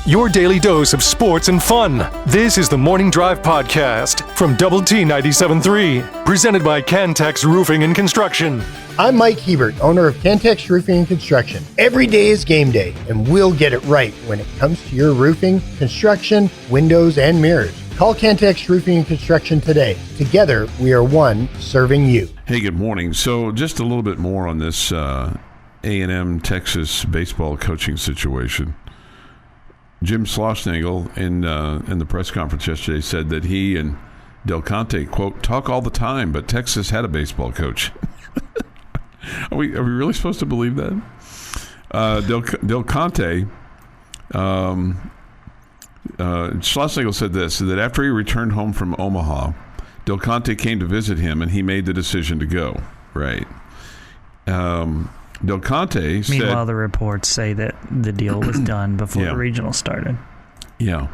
your daily dose of sports and fun. This is the Morning Drive Podcast from Double T 97.3, presented by Cantex Roofing and Construction. I'm Mike Hebert, owner of Cantex Roofing and Construction. Every day is game day, and we'll get it right when it comes to your roofing, construction, windows, and mirrors. Call Cantex Roofing and Construction today. Together, we are one serving you. Hey, good morning. So just a little bit more on this A&M Texas baseball coaching situation. Jim Schlossnagle in the press conference yesterday said that he and Del Conte, quote, talk all the time, but Texas had a baseball coach. Are we really supposed to believe that? Del Conte, Schlossnagle said this, that after he returned home from Omaha, Del Conte came to visit him, and he made the decision to go. Right. Del Conte said... Meanwhile, the reports say that the deal was done before the regional started. Yeah.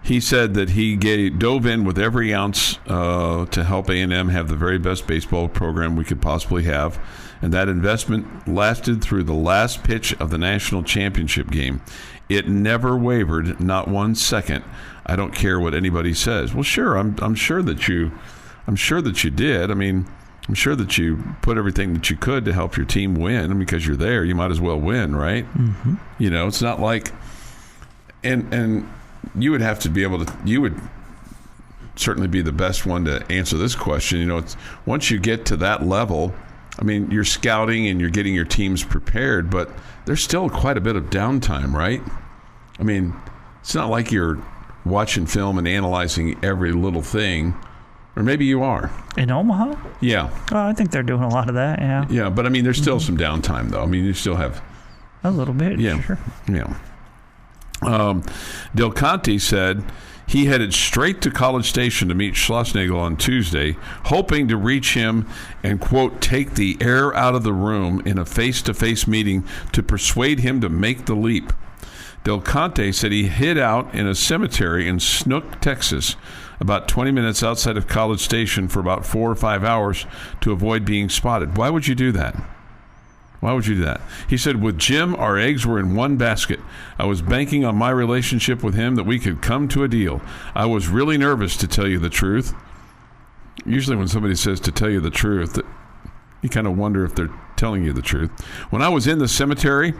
He said that he dove in with every ounce to help A&M have the very best baseball program we could possibly have, and that investment lasted through the last pitch of the national championship game. It never wavered, not 1 second. I don't care what anybody says. Well, sure, I'm sure that you did. I mean, I'm sure that you put everything that you could to help your team win, and because you're there, you might as well win, right? Mm-hmm. You know, it's not like, and you would have to be able to. You would certainly be the best one to answer this question. You know, it's once you get to that level. I mean, you're scouting and you're getting your teams prepared, but there's still quite a bit of downtime, right? I mean, it's not like you're watching film and analyzing every little thing, or maybe you are. In Omaha? Yeah. Oh, I think they're doing a lot of that, yeah. Yeah, but I mean, there's still some downtime, though. I mean, you still have... A little bit, yeah, sure. Yeah. Del Conte said he headed straight to College Station to meet Schlossnagle on Tuesday, hoping to reach him and, quote, take the air out of the room in a face-to-face meeting to persuade him to make the leap. Del Conte said he hid out in a cemetery in Snook, Texas, about 20 minutes outside of College Station for about 4 or 5 hours to avoid being spotted. Why would you do that? Why would you do that? He said, with Jim, our eggs were in one basket. I was banking on my relationship with him that we could come to a deal. I was really nervous, to tell you the truth. Usually when somebody says to tell you the truth, you kind of wonder if they're telling you the truth. When I was in the cemetery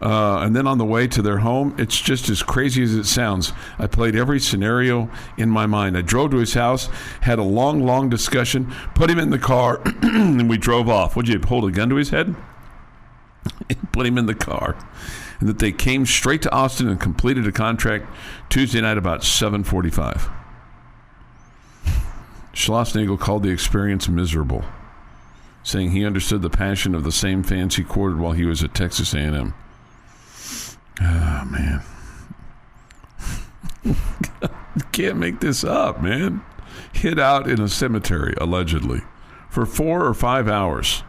and then on the way to their home, it's just as crazy as it sounds. I played every scenario in my mind. I drove to his house, had a long, long discussion, put him in the car, and we drove off. Would you hold a gun to his head? Put him in the car, and that they came straight to Austin and completed a contract Tuesday night about 7:45. Schlossnagle called the experience miserable, saying he understood the passion of the same fans he courted while he was at Texas A&M. Oh, man. You can't make this up, man. Hid out in a cemetery, allegedly, for 4 or 5 hours.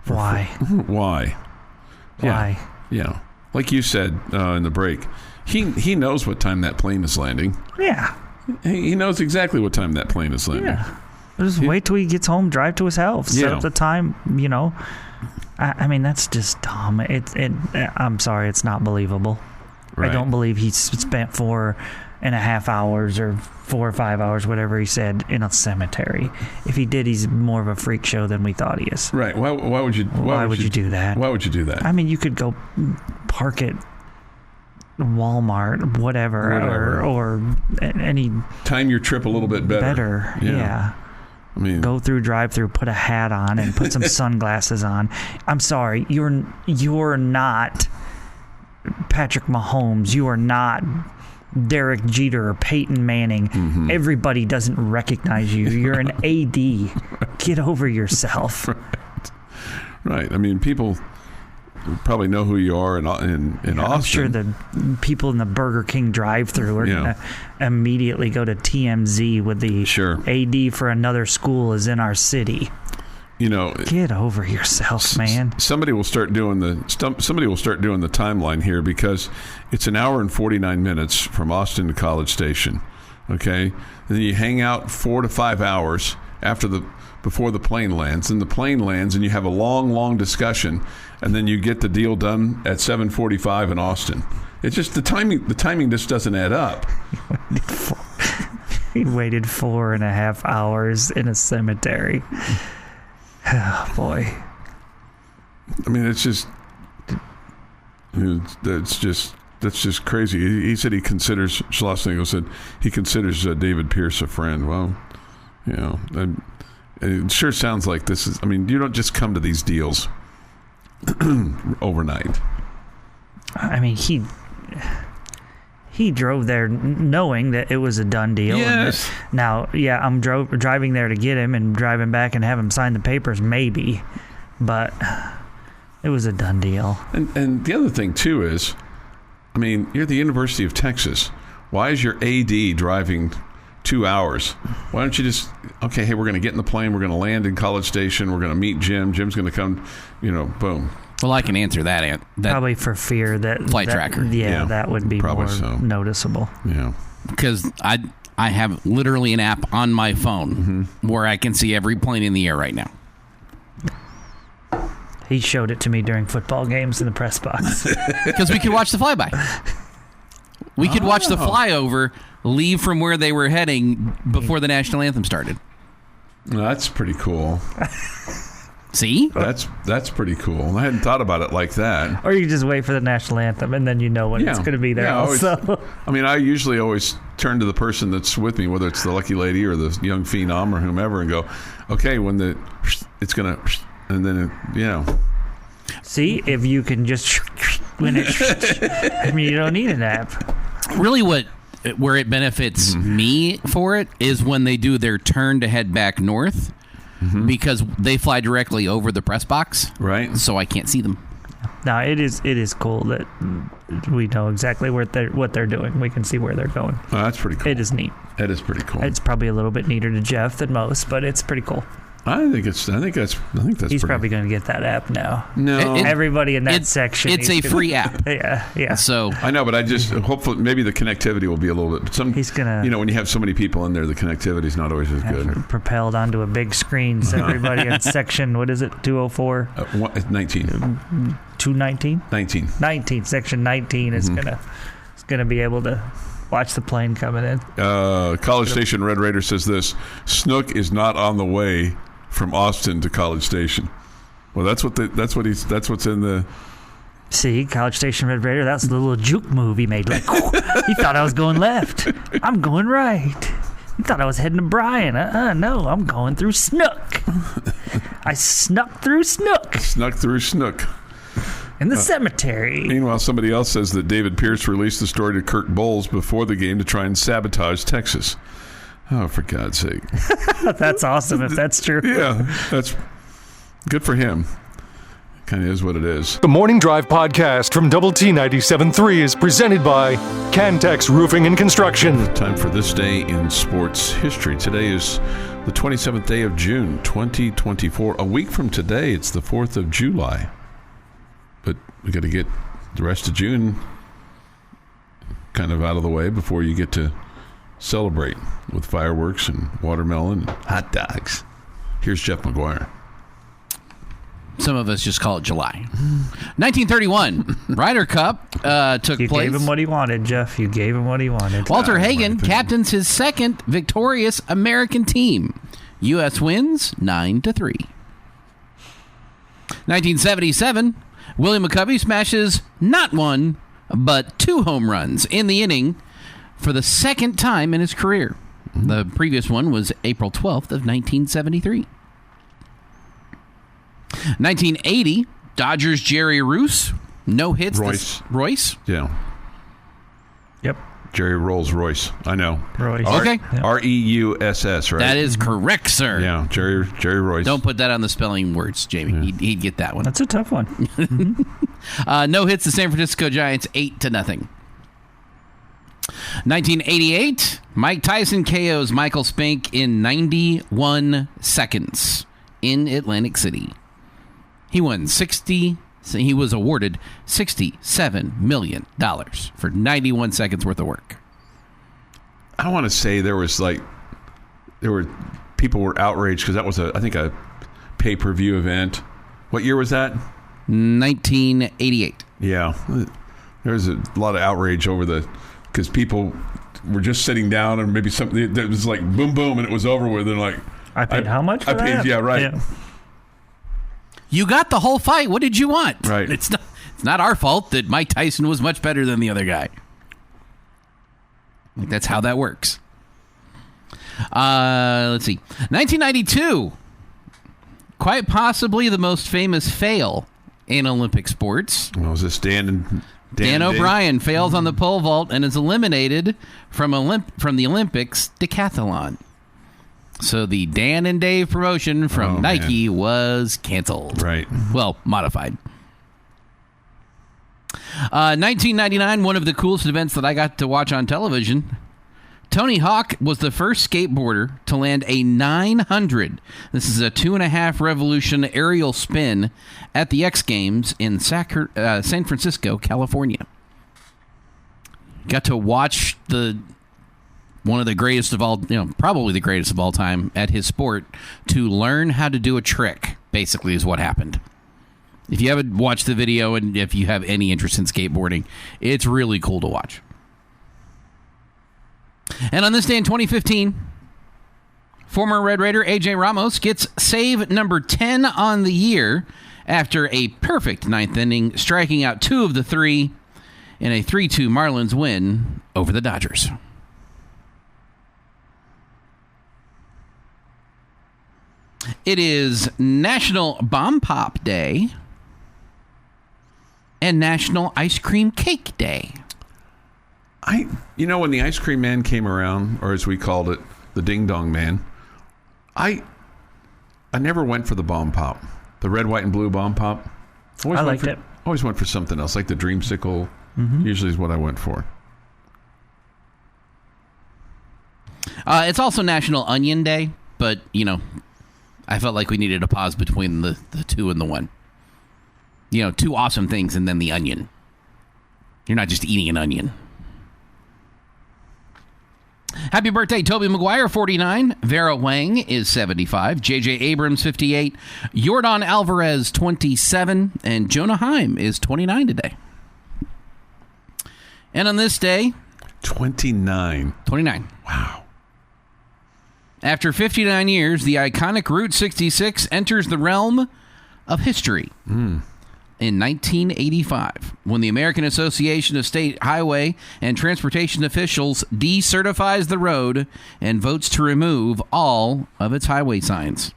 Why? Why? Why? Yeah. Like you said in the break, he knows what time that plane is landing. Yeah. He knows exactly what time that plane is landing. Yeah. Just wait till he gets home, drive to his house, set up the time, you know. I mean, that's just dumb. I'm sorry, it's not believable. Right. I don't believe he spent 4.5 hours or 4 or 5 hours, whatever he said, in a cemetery. If he did, he's more of a freak show than we thought he is. Right. Why would you do that? Why would you do that? I mean, you could go park at Walmart, whatever. Or any... Time your trip a little bit better. Yeah. I mean, go through drive-through, put a hat on, and put some sunglasses on. I'm sorry, you're not Patrick Mahomes. You are not Derek Jeter or Peyton Manning. Mm-hmm. Everybody doesn't recognize you. You're an AD. Right. Get over yourself. Right. I mean, people probably know who you are in Austin. I'm sure the people in the Burger King drive-thru are going to immediately go to TMZ with the AD for another school is in our city. You know, get over yourself, man. Somebody will start doing the timeline here, because it's an hour and 49 minutes from Austin to College Station. Okay, and then you hang out 4 to 5 hours after the before the plane lands. And the plane lands, and you have a long, long discussion, and then you get the deal done at 7:45 in Austin. It's just the timing just doesn't add up. He waited 4.5 hours in a cemetery. Oh, boy. I mean, that's just crazy. He said Schlossnagle said he considers David Pierce a friend. Well, you know, it sure sounds like this is, I mean, you don't just come to these deals overnight. I mean, he drove there knowing that it was a done deal. Yes. I'm driving there to get him and driving back and have him sign the papers, maybe. But it was a done deal. And the other thing, too, is, I mean, you're at the University of Texas. Why is your AD driving 2 hours? Why don't you just, okay, hey, we're going to get in the plane. We're going to land in College Station. We're going to meet Jim. Jim's going to come, boom. Well, I can answer that. Probably for fear that flight tracker. Yeah, that would be more noticeable. Yeah, because I have literally an app on my phone where I can see every plane in the air right now. He showed it to me during football games in the press box. Because we could watch the flyby. We could watch the flyover leave from where they were heading before the national anthem started. That's pretty cool. See? That's pretty cool. I hadn't thought about it like that. Or you just wait for the national anthem, and then you know when it's going to be there also. I mean, I usually always turn to the person that's with me, whether it's the lucky lady or the young phenom or whomever, and go, okay, when it's going to, and then, See, if you can just, when I mean, you don't need an app. Really where it benefits me for it is when they do their turn to head back north. Because they fly directly over the press box, right? So I can't see them. Now it is cool that we know exactly what they're doing. We can see where they're going. Oh, that's pretty cool. It is neat. That is pretty cool. It's probably a little bit neater to Jeff than most, but it's pretty cool. I think that's. He's probably going to get that app now. No, everybody in that section. It's a free app. Yeah. So I know, but I just hopefully maybe the connectivity will be a little bit. He's gonna. When you have so many people in there, the connectivity is not always as good. Propelled onto a big screen, so everybody in section. What is it? 204. 19. 219. 19. Section 19 is gonna be able to watch the plane coming in. College Station Red Raider says this: Snook is not on the way from Austin to College Station. Well, that's what's in the. See, College Station Red Raider. That's the little juke move he made. Like, he thought I was going left. I'm going right. He thought I was heading to Bryan. No, I'm going through Snook. I snuck through Snook. Snuck through Snook. In the cemetery. Meanwhile, somebody else says that David Pierce released the story to Kirk Bowles before the game to try and sabotage Texas. Oh, for God's sake. That's awesome if that's true. Yeah, that's good for him. Kind of is what it is. The Morning Drive podcast from Double T 97.3 is presented by Cantex Roofing and Construction. Time for this day in sports history. Today is the 27th day of June, 2024. A week from today, it's the 4th of July. But we got to get the rest of June kind of out of the way before you get to celebrate with fireworks and watermelon and hot dogs. Here's Jeff McGuire. Some of us just call it July. 1931, Ryder Cup took place. You gave him what he wanted, Jeff. You gave him what he wanted. Walter Hagen captains his second victorious American team. U.S. wins 9-3. 1977, Willie McCovey smashes not one, but 2 home runs in the inning for the second time in his career. The previous one was April 12th of 1973. 1980, Dodgers Jerry Royce, no hits. Royce? Yeah. Yep. Jerry Rolls Royce. I know. Royce. Okay. R-E-U-S-S, right? That is correct, sir. Yeah, Jerry Royce. Don't put that on the spelling words, Jamie. Yeah. He'd get that one. That's a tough one. No hits, the San Francisco Giants 8-0. 1988, Mike Tyson KOs Michael Spink in 91 seconds in Atlantic City. He was awarded $67 million for 91 seconds worth of work. I want to say there were people were outraged because that was I think a pay-per-view event. What year was that? 1988. Yeah, there was a lot of outrage because people were just sitting down and maybe something that was like boom boom and it was over with. And like, I paid how much for that? I paid, yeah, right. Yeah. You got the whole fight. What did you want? Right. It's not our fault that Mike Tyson was much better than the other guy. Like, that's how that works. Let's see. 1992. Quite possibly the most famous fail in Olympic sports. What was this? Dan O'Brien fails on the pole vault and is eliminated from the Olympics decathlon. So the Dan and Dave promotion from Nike was canceled. Right. Well, modified. 1999, one of the coolest events that I got to watch on television. Tony Hawk was the first skateboarder to land a 900. This is a 2.5 revolution aerial spin at the X Games in San Francisco, California. Got to watch one of the greatest of all, probably the greatest of all time at his sport to learn how to do a trick, basically is what happened. If you haven't watched the video and if you have any interest in skateboarding, it's really cool to watch. And on this day in 2015, former Red Raider A.J. Ramos gets save number 10 on the year after a perfect ninth inning, striking out 2 of the 3 in a 3-2 Marlins win over the Dodgers. It is National Bomb Pop Day and National Ice Cream Cake Day. When the ice cream man came around, or as we called it, the ding dong man, I never went for the bomb pop, the red, white, and blue bomb pop. I liked it. Always went for something else, like the dreamsicle. Usually is what I went for. It's also National Onion Day, but I felt like we needed a pause between the 2 and the 1. 2 awesome things and then the onion. You're not just eating an onion. Happy birthday, Tobey Maguire, 49. Vera Wang is 75. J.J. Abrams, 58. Yordan Alvarez, 27. And Jonah Heim is 29 today. And on this day... 29. Wow. After 59 years, the iconic Route 66 enters the realm of history. In 1985, when the American Association of State Highway and Transportation Officials decertifies the road and votes to remove all of its highway signs.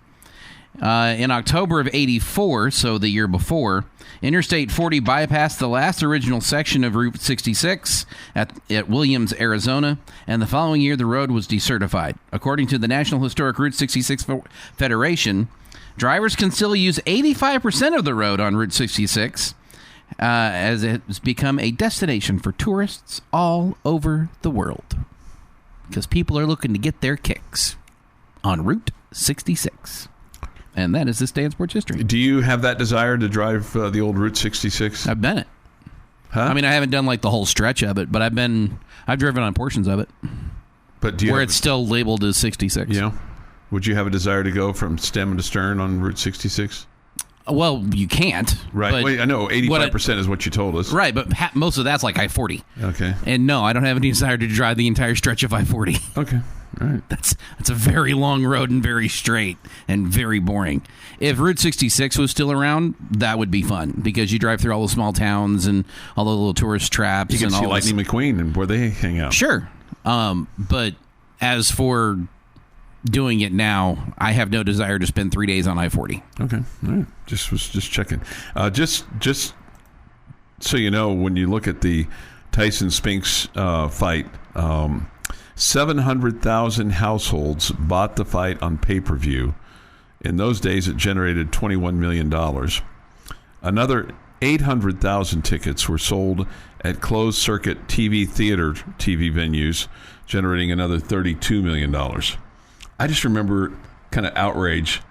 In October of 84, so the year before, Interstate 40 bypassed the last original section of Route 66 at Williams, Arizona, and the following year the road was decertified. According to the National Historic Route 66 Federation, drivers can still use 85% of the road on Route 66 as it has become a destination for tourists all over the world because people are looking to get their kicks on Route 66. And that is this day in sports history. Do you have that desire to drive the old Route 66? I've done it. Huh? I mean, I haven't done like the whole stretch of it, but I've driven on portions of it. But it's still labeled as 66. Yeah. Would you have a desire to go from stem to stern on Route 66? Well, you can't. Right. Wait, I know 85% is what you told us. Right, but most of that's like I-40. Okay. And no, I don't have any desire to drive the entire stretch of I-40. Okay. All right. That's a very long road and very straight and very boring. If Route 66 was still around, that would be fun because you drive through all the small towns and all the little tourist traps. You can and see all Lightning McQueen and where they hang out. Sure. But as for doing it now, I have no desire to spend 3 days on I-40. Okay. All right. Just checking. Just so you know, when you look at the Tyson Spinks fight, 700,000 households bought the fight on pay-per-view. In those days, it generated $21 million. Another 800,000 tickets were sold at closed-circuit TV venues, generating another $32 million. I just remember kind of outrage.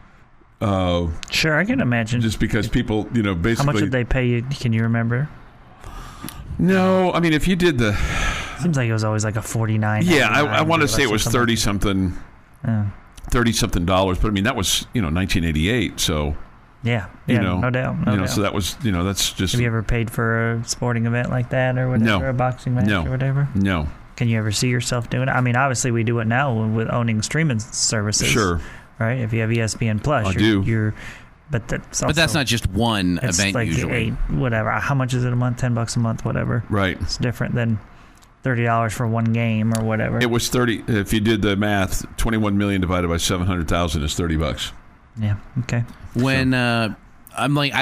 Sure, I can imagine. Just because people, basically... How much did they pay you? Can you remember? No, I mean, if you did Seems like it was always like a 49. Yeah, I want to say it was 30-something. Yeah. $30-something, but I mean that was 1988, so yeah, no doubt, no doubt. So that was that's just. Have you ever paid for a sporting event like that or whatever, No. a boxing match or whatever? No. Can you ever see yourself doing it? I mean, obviously we do it now with owning streaming services. Sure. Right? If you have ESPN Plus, I do. But that's But that's not just one event like usually. Whatever. How much is it a month? $10 a month, whatever. Right. It's different than $30 for one game or whatever. It was 30. If you did the math, 21 million divided by 700,000 is $30. Yeah. Okay. When I'm like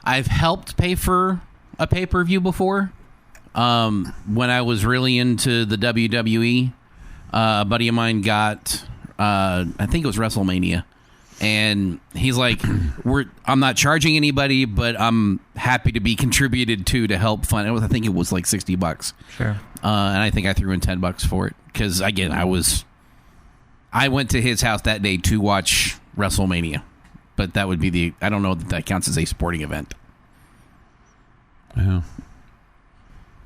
I've helped pay for a pay-per-view before. When I was really into the WWE, a buddy of mine got I think it was WrestleMania. And he's like, I'm not charging anybody, but I'm happy to be contributed to help fund it. I think it was like $60. Sure. And I think I threw in $10 for it. Because, again, I went to his house that day to watch WrestleMania. But that would be I don't know that counts as a sporting event. Yeah.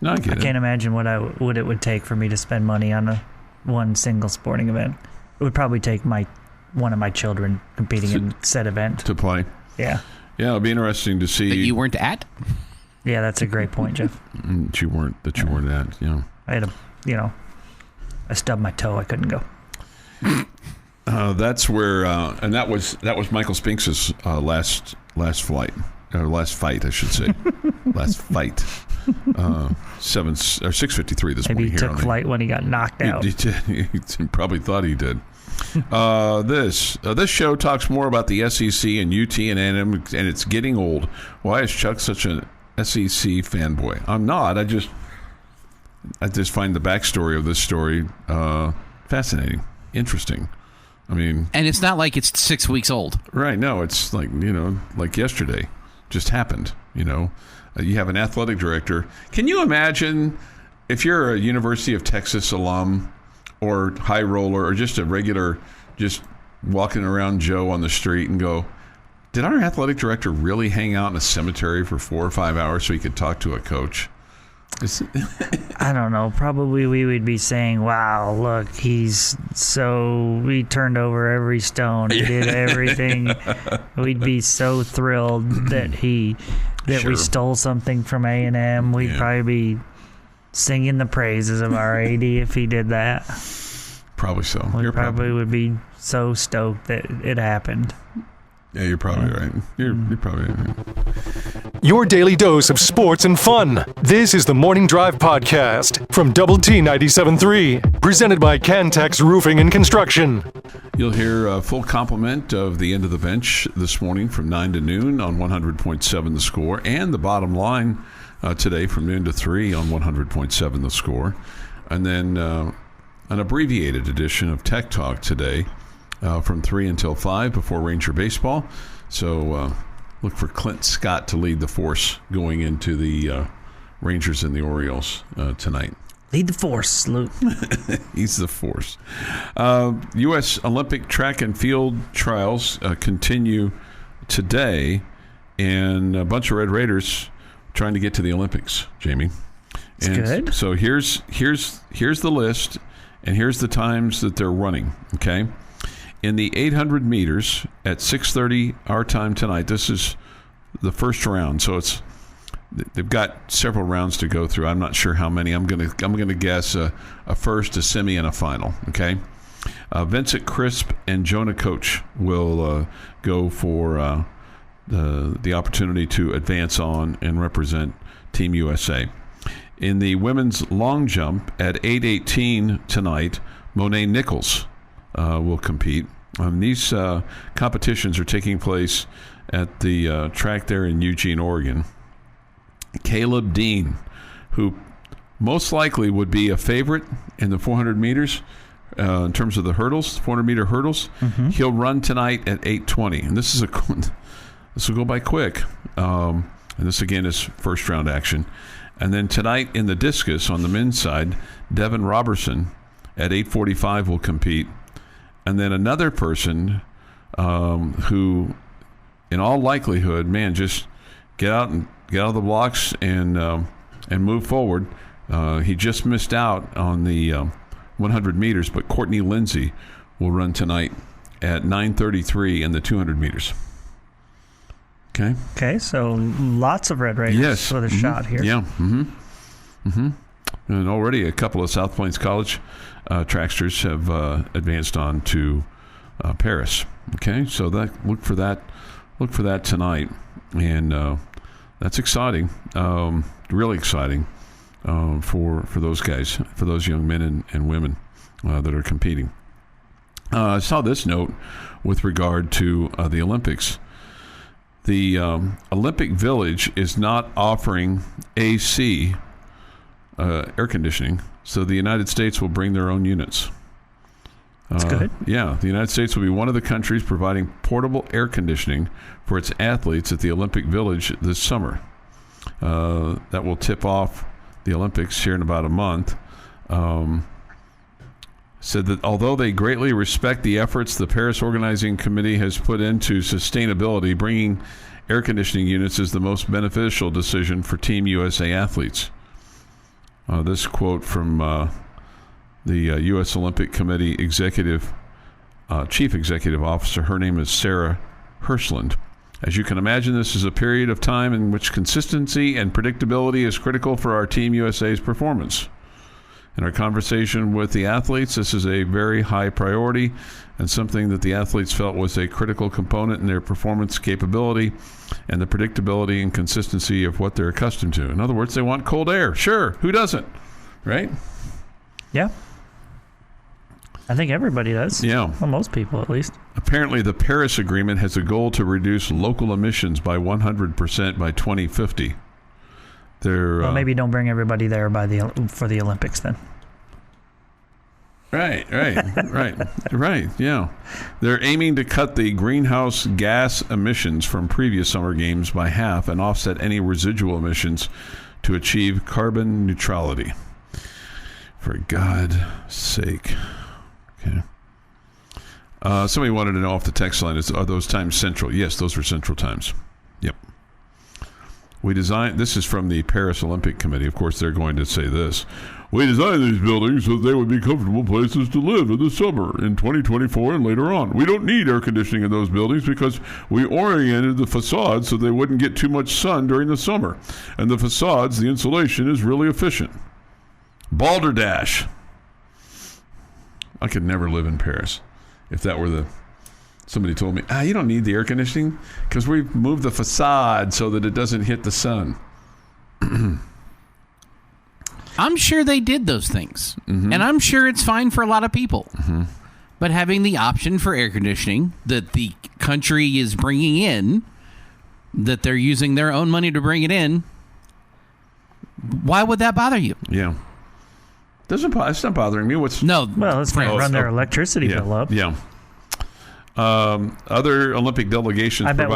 No, I can't imagine what it would take for me to spend money on one single sporting event. It would probably take one of my children competing in said event to play. Yeah. Yeah, it'll be interesting to see. That you weren't at? Yeah, that's a great point, Jeff. That you weren't at. Yeah. I had I stubbed my toe. I couldn't go. That's where, and that was Michael Spinks's last fight, I should say. Last fight. 6:53 this Maybe morning. he took flight when he got knocked out. He probably thought he did. This show talks more about the SEC and UT and A&M, and it's getting old. Why is Chuck such an SEC fanboy? I'm not. I just find the backstory of this story fascinating, interesting. I mean, and it's not like it's 6 weeks old, right? No, it's like like yesterday, just happened. You have an athletic director. Can you imagine if you're a University of Texas alum? Or high roller, or just a regular, just walking around Joe on the street and go, did our athletic director really hang out in a cemetery for 4 or 5 hours so he could talk to a coach? I don't know. Probably we would be saying, wow, look, he turned over every stone. He did everything. We'd be so thrilled that we stole something from A&M. We'd probably be singing the praises of our AD if he did that. Probably so. We probably would be so stoked that it happened. Yeah, you're probably right. You're probably right. Your daily dose of sports and fun. This is the Morning Drive Podcast from Double T 97.3, presented by Cantex Roofing and Construction. You'll hear a full complement of the End of the Bench this morning from 9 to noon on 100.7 The Score, and the Bottom Line today from noon to 3 on 100.7 The Score. And then an abbreviated edition of Tech Talk today from 3 until 5 before Ranger Baseball. So look for Clint Scott to lead the force going into the Rangers and the Orioles tonight. Lead the force, Luke. He's the force. U.S. Olympic track and field trials continue today, and a bunch of Red Raiders trying to get to the Olympics, Jamie. That's good. So here's the list, and here's the times that they're running, okay? In the 800 meters at 6:30 our time tonight, this is the first round. So they've got several rounds to go through. I'm not sure how many. I'm gonna guess a first, a semi, and a final, okay? Vincent Crisp and Jonah Koch will go for the opportunity to advance on and represent Team USA. In the women's long jump at 8:18 tonight, Monet Nichols will compete. These competitions are taking place at the track there in Eugene, Oregon. Caleb Dean, who most likely would be a favorite in the 400 meters in terms of the hurdles, 400-meter hurdles, he'll run tonight at 8:20. And this will go by quick. And this, again, is first-round action. And then tonight in the discus on the men's side, Devin Robertson at 8:45 will compete. And then another person who, in all likelihood, just get out of the blocks and move forward. He just missed out on the 100 meters, but Courtney Lindsay will run tonight at 9:33 in the 200 meters. Okay, so lots of Red Raiders for the shot here. Yeah. And already a couple of South Plains College tracksters have advanced on to Paris. Okay, so look for that tonight, and that's exciting, really exciting for those guys, for those young men and women that are competing. I saw this note with regard to the Olympics. The Olympic Village is not offering AC air conditioning, so the United States will bring their own units. That's good. Yeah, the United States will be one of the countries providing portable air conditioning for its athletes at the Olympic Village this summer. That will tip off the Olympics here in about a month. Said that although they greatly respect the efforts the Paris Organizing Committee has put into sustainability, bringing air conditioning units is the most beneficial decision for Team USA athletes. This quote from the U.S. Olympic Committee Chief Executive Officer. Her name is Sarah Hirschland. As you can imagine, this is a period of time in which consistency and predictability is critical for our Team USA's performance. In our conversation with the athletes, this is a very high priority and something that the athletes felt was a critical component in their performance capability and the predictability and consistency of what they're accustomed to. In other words, they want cold air. Sure, who doesn't? Right? Yeah. I think everybody does. Yeah. Well, most people, at least. Apparently, the Paris Agreement has a goal to reduce local emissions by 100% by 2050. Well, maybe don't bring everybody there for the Olympics then. Right. Yeah, they're aiming to cut the greenhouse gas emissions from previous summer games by half and offset any residual emissions to achieve carbon neutrality. For God's sake. Okay. Somebody wanted to know off the text line, are those times central? Yes, those are central times. Yep. This is from the Paris Olympic Committee. Of course, they're going to say this. We designed these buildings so they would be comfortable places to live in the summer, in 2024 and later on. We don't need air conditioning in those buildings because we oriented the facades so they wouldn't get too much sun during the summer. And the facades, the insulation is really efficient. Balderdash. I could never live in Paris if that were somebody told me, you don't need the air conditioning because we've moved the facade so that it doesn't hit the sun. I'm sure they did those things. Mm-hmm. And I'm sure it's fine for a lot of people. Mm-hmm. But having the option for air conditioning that the country is bringing in, that they're using their own money to bring it in, why would that bother you? Yeah. It's not bothering me. Well, it's going to run their electricity bill up. Yeah. Other Olympic delegations. I bet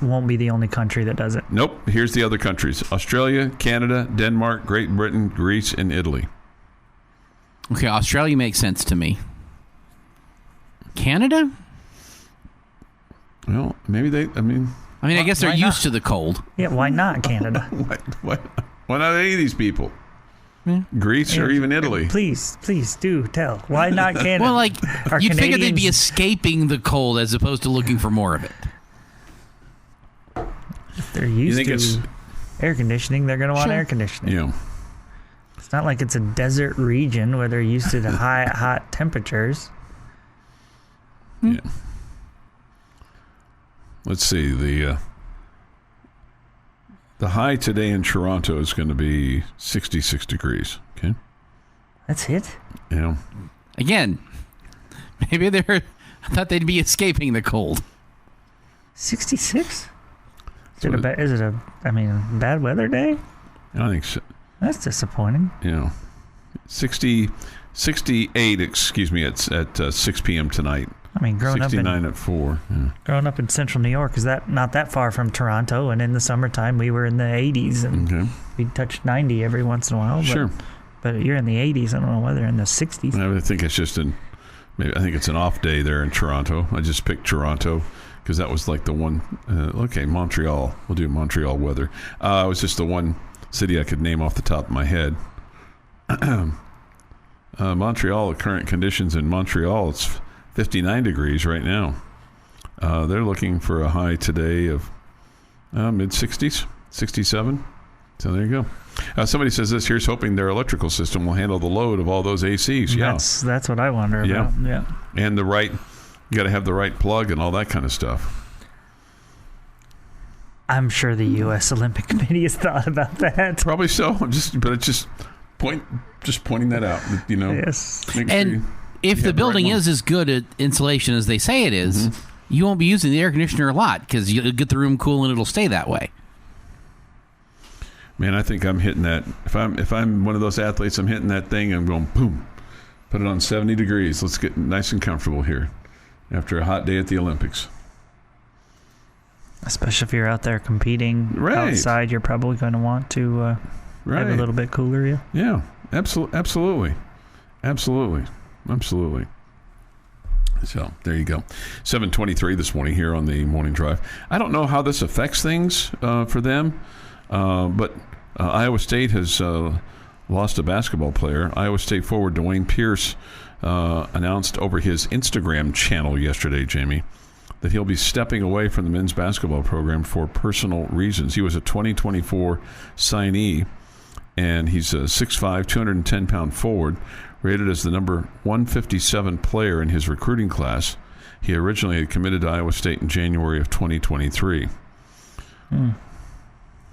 won't be the only country that does it. Nope. Here's the other countries: Australia, Canada, Denmark, Great Britain, Greece, and Italy. Okay, Australia makes sense to me. Canada? Well, maybe they. I guess they're used to the cold. Yeah, why not Canada? Why not any of these people? Yeah. Greece or even Italy. Please do tell. Why not Canada? Well, you'd figure they'd be escaping the cold as opposed to looking for more of it. If they're used to air conditioning, they're going to want air conditioning. Yeah. It's not like it's a desert region where they're used to the hot temperatures. Yeah. Let's see. The high today in Toronto is going to be 66 degrees. Okay. That's it? Yeah. Again, maybe I thought they'd be escaping the cold. 66? Is it a bad weather day? I think so. That's disappointing. Yeah. 68, excuse me, at 6 p.m. tonight. Growing 69 at 4. Yeah. Growing up in central New York, is that not that far from Toronto? And in the summertime, we were in the 80s, and we touched 90 every once in a while. Sure. But you're in the 80s. I don't know whether in the 60s. I think it's just I think it's an off day there in Toronto. I just picked Toronto because that was like the one. Montreal. We'll do Montreal weather. It was just the one city I could name off the top of my head. Montreal, the current conditions in Montreal, it's 59 degrees right now. They're looking for a high today of mid-60s, 67. So there you go. Somebody says this, here's hoping their electrical system will handle the load of all those ACs. Yeah. That's what I wonder about. Yeah. And you got to have the right plug and all that kind of stuff. I'm sure the U.S. Olympic Committee has thought about that. Probably so. But it's just pointing that out. Yes. And if the building is as good at insulation as they say it is, you won't be using the air conditioner a lot because you'll get the room cool and it'll stay that way. Man, I think I'm hitting that. If I'm one of those athletes, I'm hitting that thing. I'm going boom, put it on 70 degrees. Let's get nice and comfortable here after a hot day at the Olympics. Especially if you're out there competing outside, you're probably going to want to have a little bit cooler. Yeah, absolutely. So there you go. 7:23 this morning here on the Morning Drive. I don't know how this affects things for them, but Iowa State has lost a basketball player. Iowa State forward Dwayne Pierce announced over his Instagram channel yesterday, Jamie, that he'll be stepping away from the men's basketball program for personal reasons. He was a 2024 signee, and he's a 6'5", 210-pound forward, rated as the number 157 player in his recruiting class. He originally had committed to Iowa State in January of 2023.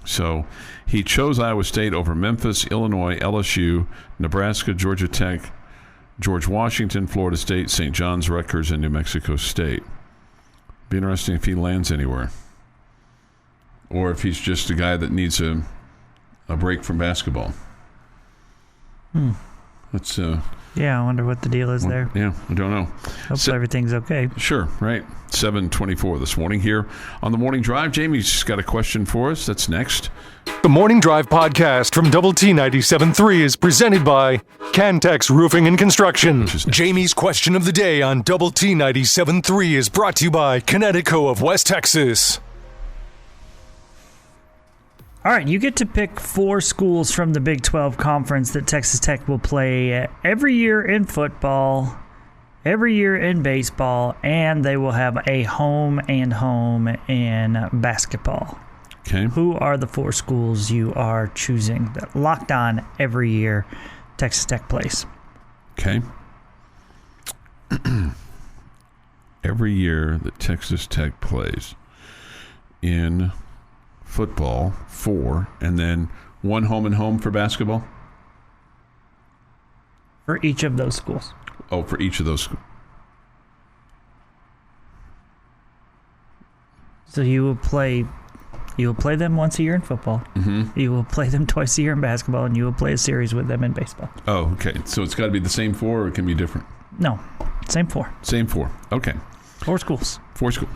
So he chose Iowa State over Memphis, Illinois, LSU, Nebraska, Georgia Tech, George Washington, Florida State, St. John's, Rutgers, and New Mexico State. Be interesting if he lands anywhere. Or if he's just a guy that needs a break from basketball. That's I wonder what the deal is there. Yeah, I don't know. Hopefully everything's okay. Sure, right. 7:24 this morning here on the Morning Drive. Jamie's got a question for us. That's next. The Morning Drive podcast from Double T 97.3 is presented by Cantex Roofing and Construction. Jamie's question of the day on Double T 97.3 is brought to you by Connecticut of West Texas. All right, you get to pick 4 schools from the Big 12 Conference that Texas Tech will play every year in football, every year in baseball, and they will have a home and home in basketball. Okay. Who are the 4 schools you are choosing that locked on every year Texas Tech plays? Okay. Every year that Texas Tech plays in football, 4, and then 1 home and home for basketball? For each of those schools. Oh, for each of those schools. So you will play them once a year in football. Mm-hmm. You will play them twice a year in basketball, and you will play a series with them in baseball. Oh, okay. So it's got to be the same 4, or it can be different? No, same 4. Same 4. Okay. 4 schools. 4 schools.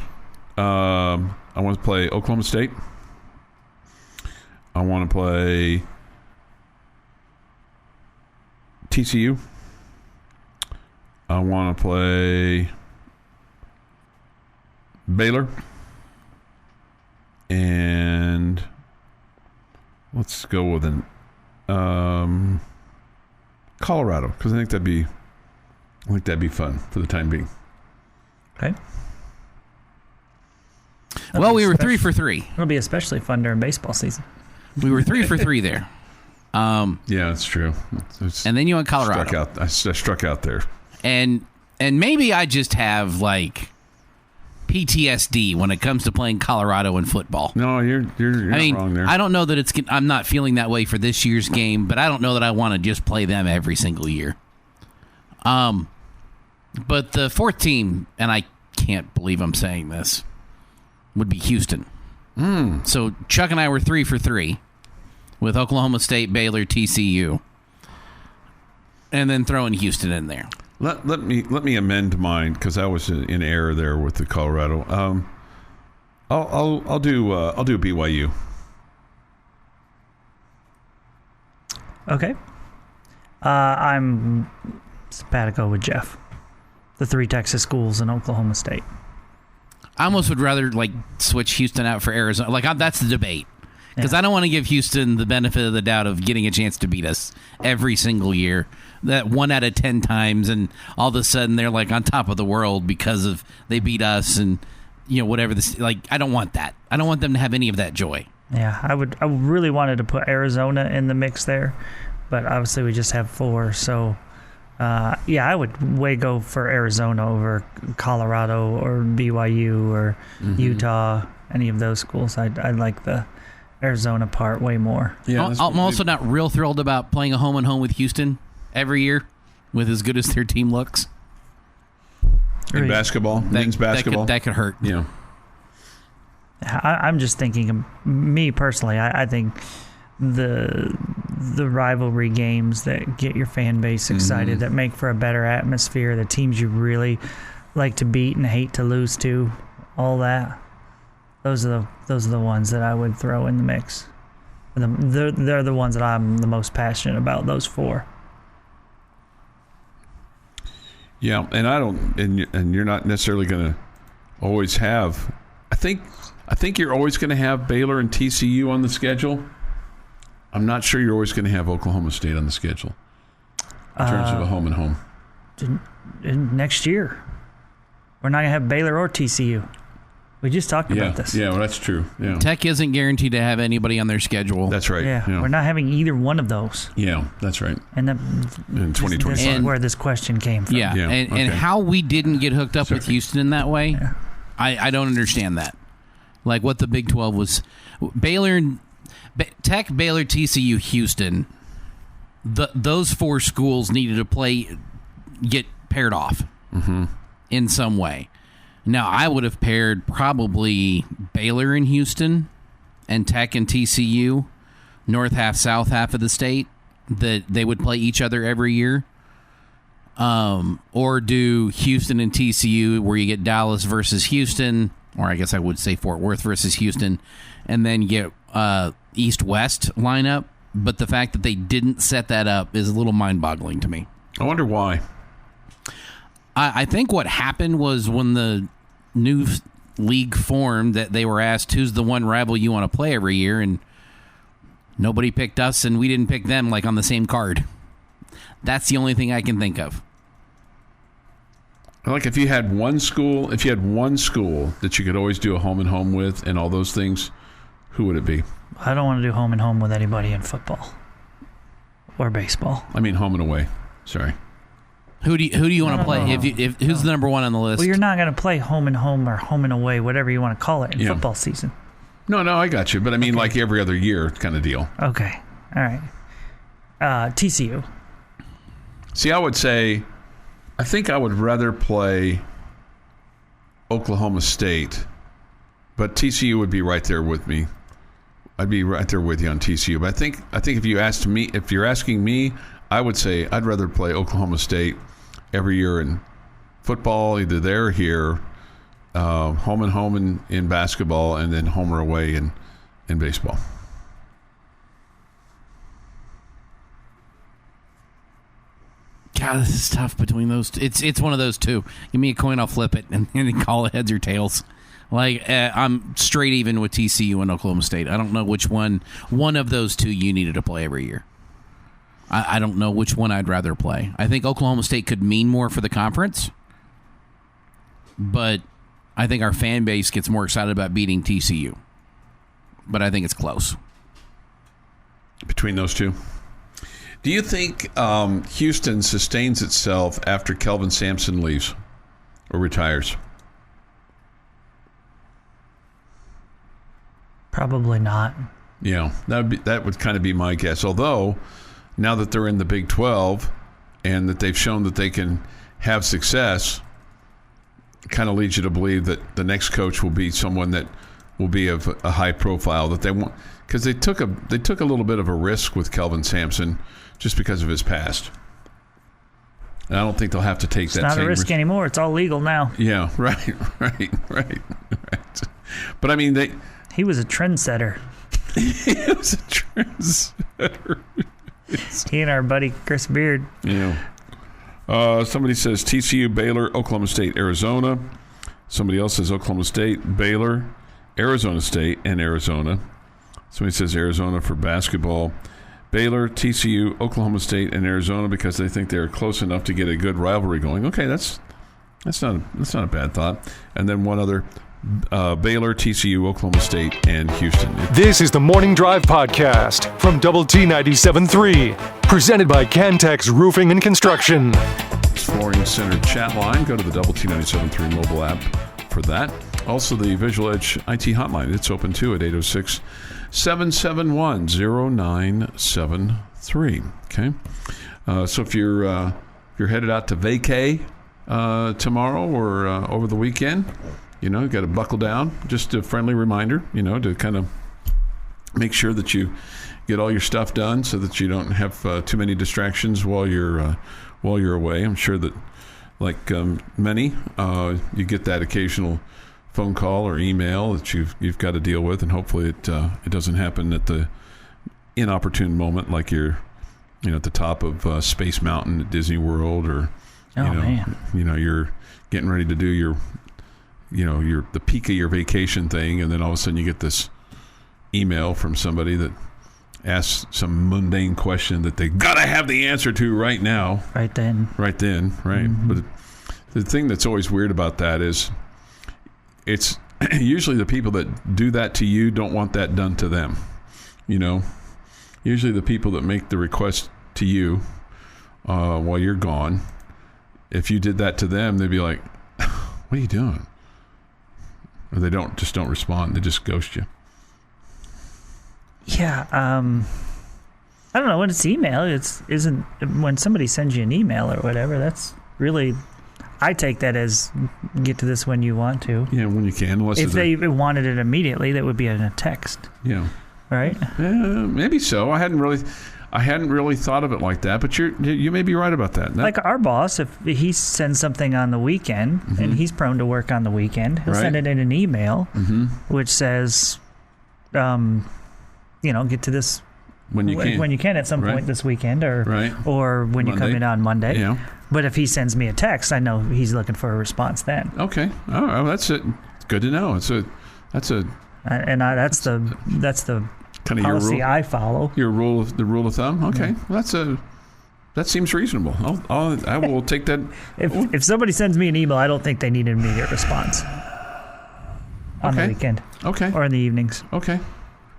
I want to play Oklahoma State. I want to play TCU. I want to play Baylor. And let's go with an Colorado, because I think that'd be fun for the time being. Okay. Well, we were 3 for 3. It'll be especially fun during baseball season. We were 3 for 3 there. Yeah, that's true. And then you went Colorado. I struck out there. And maybe I just have like PTSD when it comes to playing Colorado in football. No, you're not wrong there. I don't know that I'm not feeling that way for this year's game, but I don't know that I want to just play them every single year. But the 4th team, and I can't believe I'm saying this, would be Houston. So Chuck and I were 3 for 3 with Oklahoma State, Baylor, TCU, and then throwing Houston in there. Let me amend mine, because I was in error there with the Colorado. I'll do BYU. Okay. I'm simpatico with Jeff. The 3 Texas schools and Oklahoma State. I almost would rather switch Houston out for Arizona. That's the debate. Because I don't want to give Houston the benefit of the doubt of getting a chance to beat us every single year. That 1 out of 10 times, and all of a sudden they're like on top of the world because of they beat us, and whatever this. Like, I don't want that. I don't want them to have any of that joy. Yeah, I really wanted to put Arizona in the mix there, but obviously we just have 4. So, I would go for Arizona over Colorado or BYU or Utah, any of those schools. I like the Arizona part way more. Yeah, I'm also not real thrilled about playing a home and home with Houston every year, with as good as their team looks. In basketball, men's basketball, that could hurt. Yeah. I'm just thinking, me personally, I think the rivalry games that get your fan base excited, that make for a better atmosphere, the teams you really like to beat and hate to lose to, all that. Those are the ones that I would throw in the mix. They're the ones that I'm the most passionate about. Those 4. Yeah, and I don't, and you're not necessarily going to always have. I think you're always going to have Baylor and TCU on the schedule. I'm not sure you're always going to have Oklahoma State on the schedule in terms of a home and home. Next year, we're not going to have Baylor or TCU. We just talked about this. Yeah, well, that's true. Yeah. Tech isn't guaranteed to have anybody on their schedule. That's right. Yeah, we're not having either one of those. Yeah, that's right. And in 2025. This is where this question came from. Yeah, and how we didn't get hooked up with Houston in that way, I don't understand that. Like what the Big 12 was. Tech, Baylor, TCU, Houston, those 4 schools needed to get paired off in some way. Now, I would have paired probably Baylor and Houston and Tech and TCU, north half, south half of the state, that they would play each other every year. Or do Houston and TCU where you get Dallas versus Houston, or I guess I would say Fort Worth versus Houston, and then get East-West lineup. But the fact that they didn't set that up is a little mind-boggling to me. I wonder why. I think what happened was when the new league formed, that they were asked who's the one rival you want to play every year, and nobody picked us, and we didn't pick them like on the same card. That's the only thing I can think of. Like if you had one school that you could always do a home and home with and all those things, who would it be? I don't want to do home and home with anybody in football or baseball. I mean home and away. Sorry. Who do you want to play? If who's the number one on the list? Well, you're not going to play home and home or home and away, whatever you want to call it, in football season. No, I got you. But I mean, like every other year kind of deal. Okay. All right. TCU. See, I would say, I think I would rather play Oklahoma State, but TCU would be right there with me. I'd be right there with you on TCU. But I think if you're asking me, I would say I'd rather play Oklahoma State every year in football, either there or here, home and home in basketball, and then home or away in baseball. God, this is tough between those two. It's one of those two. Give me a coin, I'll flip it, and then call it heads or tails. Like, I'm straight even with TCU and Oklahoma State. I don't know which one of those two you needed to play every year. I don't know which one I'd rather play. I think Oklahoma State could mean more for the conference, but I think our fan base gets more excited about beating TCU. But I think it's close. Between those two? Do you think Houston sustains itself after Kelvin Sampson leaves or retires? Probably not. Yeah, that would kind of be my guess. Although, now that they're in the Big 12 and that they've shown that they can have success, it kind of leads you to believe that the next coach will be someone that will be of a high profile, that they want, because they took a little bit of a risk with Kelvin Sampson just because of his past. And I don't think they'll have to take that same risk. It's not a risk anymore. It's all legal now. Yeah, right. But I mean, he was a trendsetter. He was a trendsetter. He and our buddy Chris Beard. Yeah. Somebody says TCU, Baylor, Oklahoma State, Arizona. Somebody else says Oklahoma State, Baylor, Arizona State, and Arizona. Somebody says Arizona for basketball. Baylor, TCU, Oklahoma State, and Arizona because they think they're close enough to get a good rivalry going. Okay, that's not a bad thought. And then one other, Baylor, TCU, Oklahoma State, and Houston. This is the Morning Drive Podcast from Double T 97.3, presented by Cantex Roofing and Construction. Flooring Center chat line. Go to the Double T 97.3 mobile app for that. Also, the Visual Edge IT hotline. It's open too at 806-771-0973. Okay. So if you're headed out to vacay tomorrow or over the weekend, you got to buckle down. Just a friendly reminder, to kind of make sure that you get all your stuff done so that you don't have too many distractions while you're away. I'm sure that, like many, you get that occasional phone call or email that you've got to deal with, and hopefully it doesn't happen at the inopportune moment, like you're at the top of Space Mountain at Disney World, or you're getting ready to do your the peak of your vacation thing, and then all of a sudden you get this email from somebody that asks some mundane question that they gotta have the answer to right now, right then, mm-hmm. But the thing that's always weird about that is it's usually the people that do that to you don't want that done to them. Usually the people that make the request to you while you're gone, if you did that to them, they'd be like, what are you doing? Or they don't respond. They just ghost you. Yeah. I don't know. When it's email, isn't when somebody sends you an email or whatever, that's really, I take that as get to this when you want to. Yeah, when you can. If they wanted it immediately, that would be in a text. Yeah. Right? Maybe so. I hadn't really thought of it like that, but you may be right about that. Like our boss, if he sends something on the weekend, mm-hmm. and he's prone to work on the weekend, he'll send it in an email, mm-hmm. which says, get to this when you can at some point this weekend, or when you come in on Monday. Yeah. But if he sends me a text, I know he's looking for a response then. Okay. Oh, well, that's it. It's good to know. That's the kind of policy your rule, I follow. The rule of thumb. Okay, well, that seems reasonable. I will take that. If somebody sends me an email, I don't think they need an immediate response on the weekend. Okay. Or in the evenings. Okay.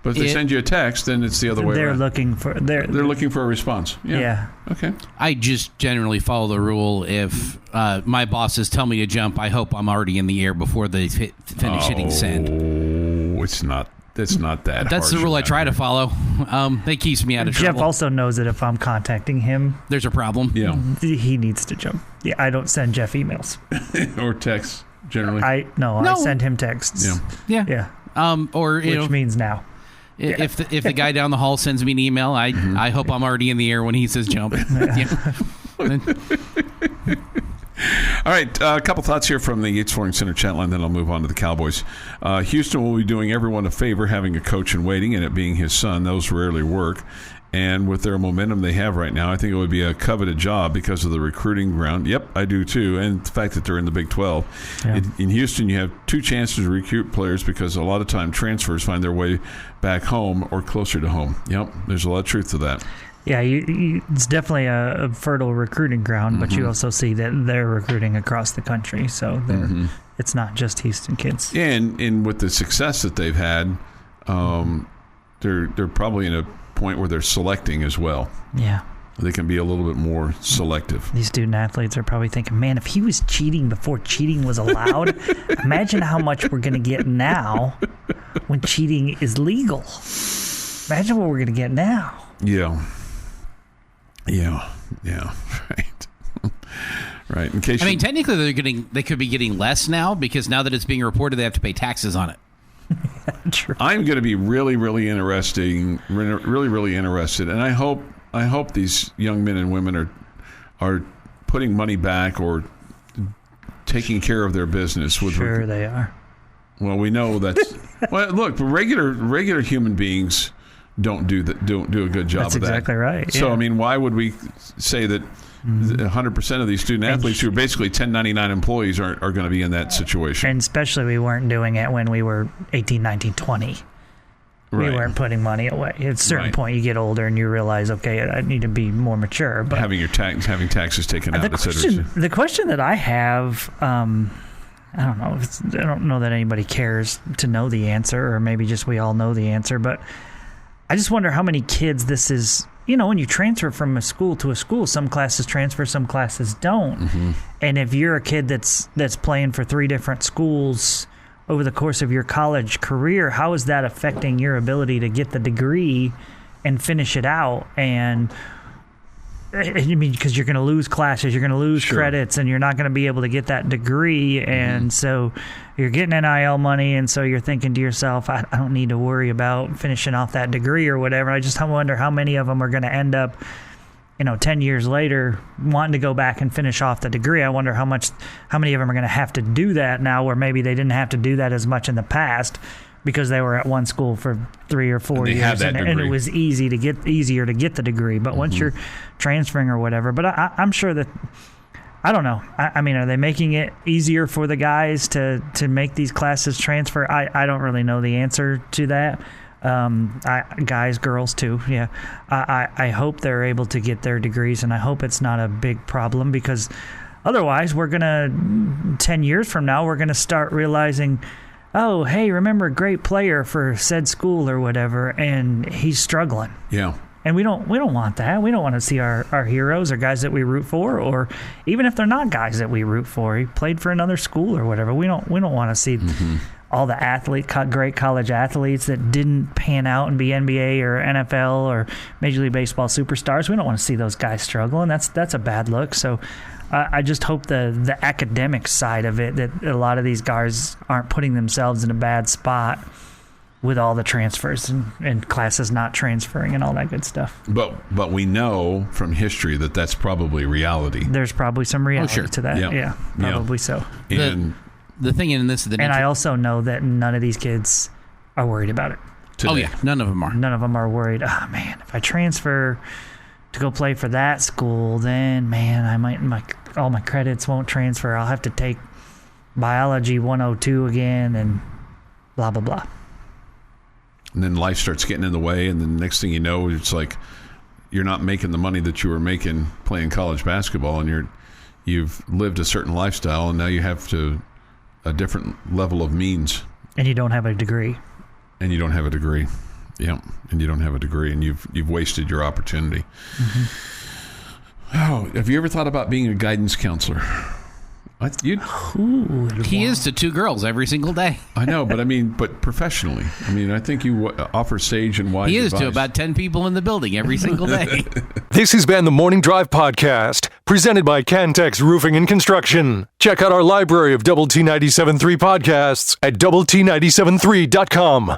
But if they send you a text, then it's the other way around. They're looking for a response. Yeah. Okay. I just generally follow the rule. If my bosses tell me to jump, I hope I'm already in the air before they finish hitting send. Oh, it's not that. That's the rule I try to follow. That keeps me out of trouble. Jeff also knows that if I'm contacting him, there's a problem. Yeah. He needs to jump. Yeah, I don't send Jeff emails or texts generally. I send him texts. Yeah. Which means now. If the guy down the hall sends me an email, I hope I'm already in the air when he says jump. All right, a couple thoughts here from the Yates Flooring Center chat line, then I'll move on to the Cowboys. Houston will be doing everyone a favor having a coach in waiting, and it being his son. Those rarely work. And with their momentum they have right now, I think it would be a coveted job because of the recruiting ground. Yep, I do too. And the fact that they're in the Big 12. Yeah. In Houston, you have two chances to recruit players because a lot of time transfers find their way back home or closer to home. Yep, there's a lot of truth to that. Yeah, it's definitely a fertile recruiting ground, mm-hmm. but you also see that they're recruiting across the country. So mm-hmm. it's not just Houston kids. Yeah, and with the success that they've had, they're probably in a point where they're selecting as well. Yeah. They can be a little bit more selective. These student athletes are probably thinking, man, if he was cheating before cheating was allowed, imagine how much we're going to get now when cheating is legal. Imagine what we're going to get now. Yeah. Right. Right. Technically they could be getting less now because now that it's being reported, they have to pay taxes on it. True. I'm going to be really, really interested, and I hope these young men and women are putting money back or taking care of their business. Sure, they are. Well, we know that's well. Look, regular human beings don't do a good job of that. That's exactly right. So, why would we say that 100% of these student athletes who are basically 1099 employees are going to be in that situation? And especially we weren't doing it when we were 18, 19, 20. We weren't putting money away. At a certain point, you get older and you realize, okay, I need to be more mature. But having taxes taken out. The question that I have, I don't know. I don't know that anybody cares to know the answer, or maybe just we all know the answer. But I just wonder how many kids this is. When you transfer from a school to a school, some classes transfer, some classes don't. Mm-hmm. And if you're a kid that's playing for 3 different schools over the course of your college career, how is that affecting your ability to get the degree and finish it out? And I mean, because you're going to lose classes, you're going to lose credits, and you're not going to be able to get that degree. And so you're getting NIL money, and so you're thinking to yourself, I don't need to worry about finishing off that degree or whatever. I just wonder how many of them are going to end up 10 years later wanting to go back and finish off the degree. I wonder how many of them are going to have to do that now, where maybe they didn't have to do that as much in the past because they were at one school for 3 or 4 years and it was easier to get the degree. But once you're transferring or whatever, but I'm sure that, I don't know. I mean, are they making it easier for the guys to make these classes transfer? I don't really know the answer to that. Guys, girls too. Yeah. I hope they're able to get their degrees, and I hope it's not a big problem, because otherwise 10 years from now, we're going to start realizing, oh, hey, remember a great player for said school or whatever, and he's struggling. Yeah. And we don't want that. We don't want to see our heroes or guys that we root for, or even if they're not guys that we root for, he played for another school or whatever. We don't want to see all the great college athletes that didn't pan out and be NBA or NFL or Major League Baseball superstars. We don't want to see those guys struggle, and that's a bad look. So I just hope the academic side of it, that a lot of these guys aren't putting themselves in a bad spot with all the transfers and classes not transferring and all that good stuff. But we know from history that that's probably reality. There's probably some reality to that. Yeah, probably so. And the thing in this is and I also know that none of these kids are worried about it. Today. Oh, yeah. None of them are. None of them are worried. Oh, man, if I transfer to go play for that school, then, man, all my credits won't transfer. I'll have to take Biology 102 again and blah, blah, blah. And then life starts getting in the way, and then the next thing you know, it's like you're not making the money that you were making playing college basketball, and you've lived a certain lifestyle, and now you have a different level of means. And you don't have a degree. Yeah, and you don't have a degree, and you've wasted your opportunity. Mm-hmm. Oh, have you ever thought about being a guidance counselor? He is to 2 girls every single day. I know, but professionally. I think you offer sage and wise advice. He is to about 10 people in the building every single day. This has been the Morning Drive Podcast, presented by Cantex Roofing and Construction. Check out our library of Double T 97.3 podcasts at doublet97.3.com.